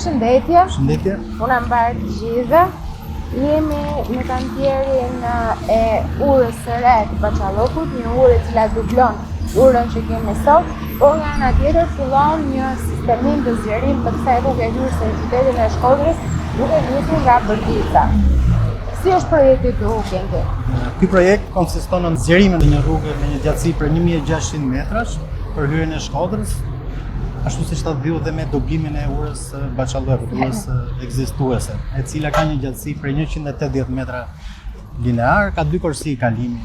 Përshëndetje. Përshëndetje. Unë mbar të gjitha. Jemi në kantierin e urës së re të Paçallokut, një urë e cila dublon urën që kemi sot, por nga ana tjetër fillon një sistemim të zgjerim të kësaj rrugë hyrëse në qytetin e Shkodrës, duke nisur nga Bërtica. Si është projekti këtu, Kenke? Ky projekt konsiston në nxjerrimin e një rrugë me një gjatësi për 1600 metrash për hyrjen e Shkodrës, ashtu siç ta diu dhe me dublimin e urës së Paçallokut, urës ekzistuese, e cila ka një gjatësi për 180 metra linear, ka dy korsi kalimi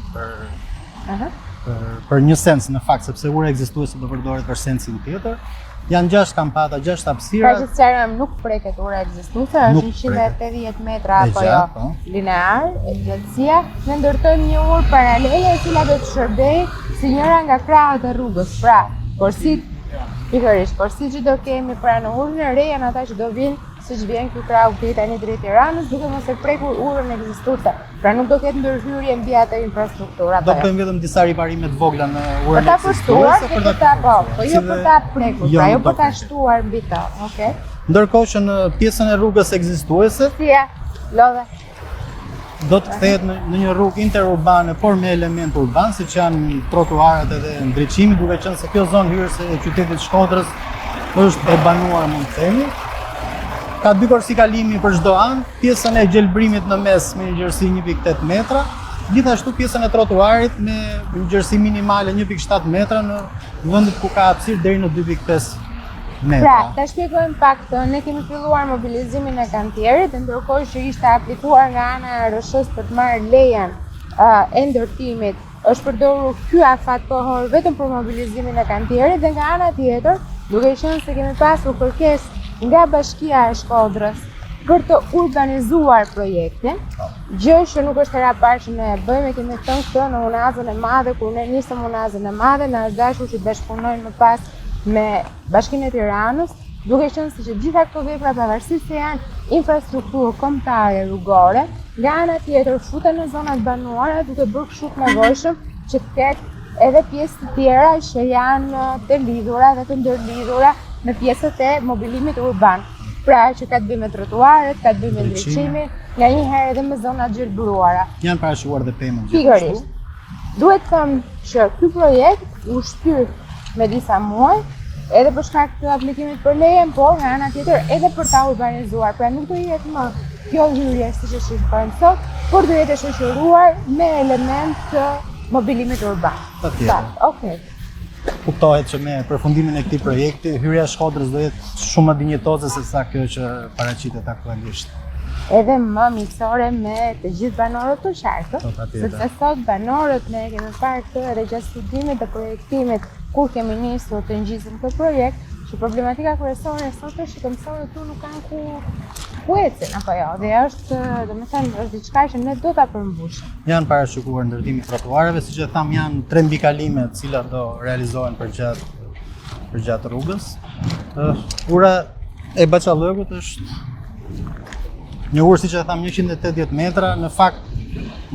për një sens në fakt, sepse ura ekzistuese do përdoret për sensin tjetër. Janë 6 kampata, 6 hapësira. Pra që sërëm nuk preket ura ekzistuese, është 180 metra apo jo linear, e gjatësia, ne ndërtojmë një urë paralele e cila do të shërbejë si njëra nga krahët e rrugës. Pra, korsit që do kemi pra në urën e re janë ata që do vinë siç vjen ky krau deri tani drejt Tiranës, duke mos e prekur urën ekzistuese. Pra nuk do ketë ndërhyrje mbi atë infrastrukturë. Do bëjmë vetëm disa riparime të vogla në urën ekzistuese po jo për ta prekur, pra jo për ta shtuar mbi ta, okay? Ndërkohë që në pjesën e rrugës ekzistuese, lodhe do të kthehet në një rrugë interurbane, por me element urban, siç janë trotuarët edhe ndriçimi, duke qenë se kjo zonë hyrëse e qytetit Shkodrës është e banuar, mund të themi. Ka dy korsi kalimi për çdo anë, pjesën e gjelbrimit në mes me një gjerësi 1.8 metra, gjithashtu pjesën e trotuarit me një gjerësi minimale 1.7 metra në vendet ku ka hapësirë deri në 2.5 metra. Pra, ta shpjegojmë pak të, ne kemi filluar mobilizimin e kantierit, ndërkohë që ishte aplikuar nga ana e RSH-s për të marrë lejen e ndërtimit, është përdorur ky afat kohor vetëm për mobilizimin e kantierit dhe nga ana tjetër, duke qenë se kemi pasur kërkesë nga Bashkia e Shkodrës për të urbanizuar projektin, gjë që nuk është hera parë që ne e bëjmë, kemi thënë këtë në unazën e madhe, kur ne nisëm unazën e madhe, na është dashur që të bashkëpunojmë më pas me Bashkinë e Tiranës, duke qenë se që gjitha këto vepra pavarësisht se janë infrastrukturë kombëtare rrugore, nga ana tjetër futen në zonat banuara duke bërë kështu të nevojshëm që të ketë edhe pjesë të tjera që janë të lidhura dhe të ndërlidhura në pjesët e mobilimit urban. Pra që ka të bëjë me trotuaret, ka të bëjë me ndriçimin, nganjëherë edhe me zonat gjelbëruara. Janë parashuar dhe pemën gjithashtu. Duhet të them që ky projekt u shtyr me disa muaj, edhe për shkak të aplikimit për lejen, por nga ana tjetër edhe për ta urbanizuar. Pra nuk do jetë më kjo hyrje siç e shikojmë sot, por do jetë e shoqëruar me element të mobilimit urban. Okej. Kuptohet që me përfundimin e këtij projekti, hyrja e Shkodrës do jetë shumë më dinjitoze se sa kjo që paraqitet aktualisht. Edhe më miqësore me të gjithë banorët të qartë, sepse sot banorët ne kemi parë këtë edhe gjatë studimit të projektimit kur kemi nisur të ngjisëm këtë projekt, që problematika kryesore sot është që mësorët tu nuk kanë ku ecin apo jo, dhe është, domethënë, është diçka që ne do ta përmbushim. Janë parashikuar ndërtimi i trotuareve, siç e tham, janë 3 mbikalime të cilat do realizohen për gjatë rrugës. Ura e Paçallokut është një urë, siç e tham, 180 metra, në fakt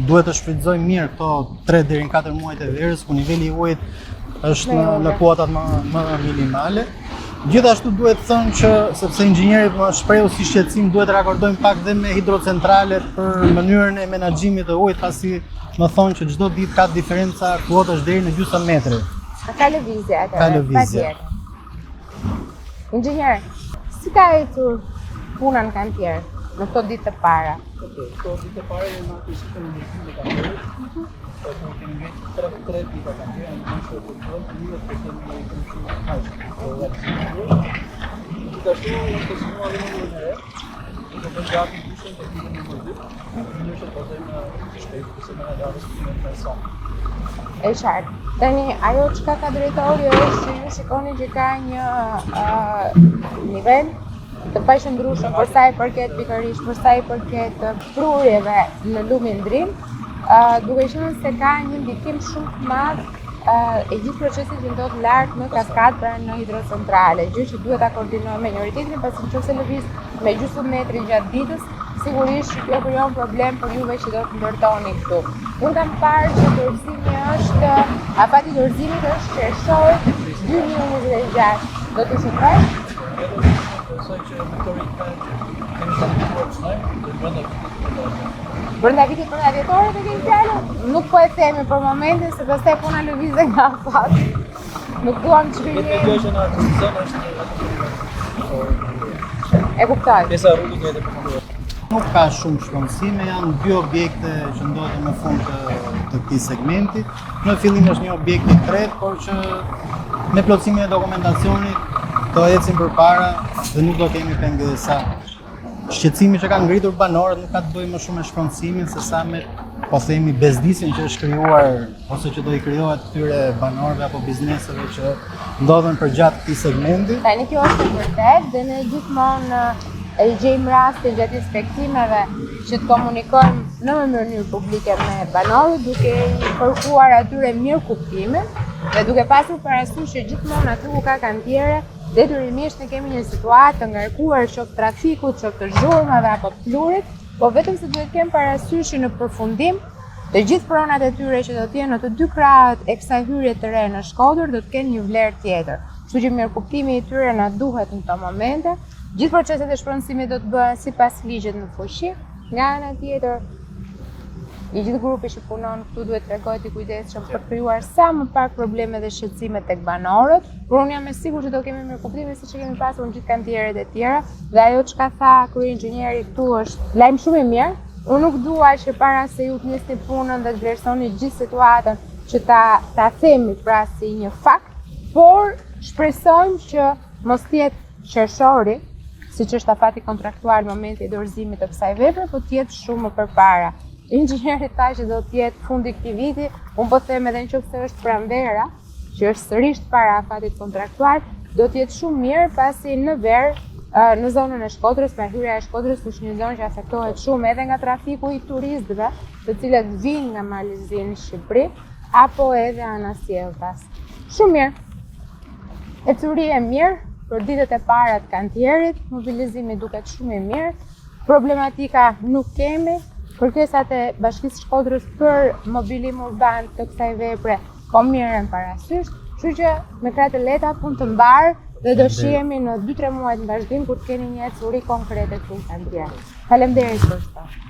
duhet të shfrytëzojmë mirë këto 3 deri në 4 muajt e verës, ku niveli i ujit është në kuotat më minimale. Gjithashtu duhet thënë që, sepse inxhinierit më shprehu si shqetësim, duhet rakordojmë pak dhe me hidrocentralet për mënyrën e menaxhimit të ujit, pasi më thonë që çdo ditë ka diferenca kuotash deri në gjysmë metri. Ka lëvizje atë. Ka lëvizje. Inxhinier, si ka ecur puna në kantier në këto ditë të para? Këto ditë të para janë ato që kemi ndërtuar në kantier. Po kemi tre tipa kantier, në shkurt të thonë, një të kemi shumë hajë. Gjithashtu në pozicionuar në numrin e re, do të gati dyshën të tipin numër 2, në që të bëjmë të shpejt se më radhës në person. E qartë. Tani ajo çka ka drejtori është që ju shikoni që ka një nivel të paqëndrueshëm për sa i përket pikërisht për sa i përket prurjeve në lumin ndrim, duke qenë se ka një ndikim shumë të madh e gjithë procesi që ndodh lart në kaskadë pra në hidrocentrale, gjë që duhet ta koordinojmë me njëri tjetrin, pasi nëse lëviz me gjysmë metri gjatë ditës, sigurisht kjo krijon problem për juve që do të ndërtoni këtu. Unë kam parë që dorëzimi është, afati dorëzimit është qershor 2026. Do të shikoj? besoj që me këto ritme që kemi stabilizuar të snajmë, dhe brenda Brenda vitit për vjetorë të kemi fjalën? Nuk po e themi për momentin, se pastaj puna lëvizë nga afat. Nuk duam të Këtë shkrijmë. gjë që na kërcen është E kuptoj. pjesa e rrugës e përfunduar. Nuk ka shumë shpronësime, janë dy objekte që ndodhen në fund të këtij segmenti. Në fillim është një objekt i tretë, por që me plotësimin e dokumentacionit do ecim përpara dhe nuk do kemi pengesa. Shqetësimi që kanë ngritur banorët nuk ka të bëjë më shumë me shpronësimin se sa me, po themi, bezdisjen që është krijuar ose që do i krijohet këtyre banorëve apo bizneseve që ndodhen përgjatë këtij segmenti. Tani kjo është e vërtetë dhe ne gjithmonë e gjejmë raste gjatë inspektimeve që të komunikojmë në mënyrë publike me banorët duke i kërkuar atyre mirë kuptimin dhe duke pasur parasysh që gjithmonë aty ku ka kantiere detyrimisht ne kemi një situatë të ngarkuar qoftë trafikut, qoftë të zhurmave apo të plurit, po vetëm se duhet kem parasysh që në përfundim të gjithë pronat e tyre që do të jenë në të dy krahët e kësaj hyrje të re në Shkodër do të kenë një vlerë tjetër. Kështu që mirëkuptimi i tyre na duhet në këto momente. Gjithë proceset e shpronësimit do të bëhen sipas ligjit në fuqi. Nga ana tjetër, i gjithë grupi që punon këtu duhet të tregohet i kujdesshëm për të krijuar sa më pak probleme dhe shqetësime tek banorët, por unë jam e sigurt që do kemi mirëkuptime siç e kemi pasur në gjithë kantieret e tjera, dhe ajo çka tha kryeinxhinieri këtu është lajm shumë i mirë. Unë nuk dua që para se ju të nisni punën dhe të vlerësoni gjithë situatën që ta themi pra si një fakt, por shpresojmë që mos të jetë qershori, siç është afati kontraktual në momenti i dorëzimit të kësaj vepre, po të jetë shumë më përpara. Inxhinieri tha që do të jetë fundi këtij viti, unë po them edhe nëse është pranvera, që është sërish para afatit kontraktual, do të jetë shumë mirë pasi në verë, në zonën e Shkodrës, pra hyrja e Shkodrës është një zonë që afektohet shumë edhe nga trafiku i turistëve, të cilët vinë nga Malizia në Shqipëri, apo edhe anasjelltas. Shumë mirë. Ecuri e mirë për ditët e para të kantierit, mobilizimi duket shumë i mirë, problematika nuk kemi, kërkesat e Bashkisë Shkodrës për mobilim urban të kësaj vepre po mirën parasysh, kështu që me krah të lehta punë të mbarë dhe do shihemi në 2-3 muaj në vazhdim kur të keni një ecuri konkrete këtu në kantier. Faleminderit për sot.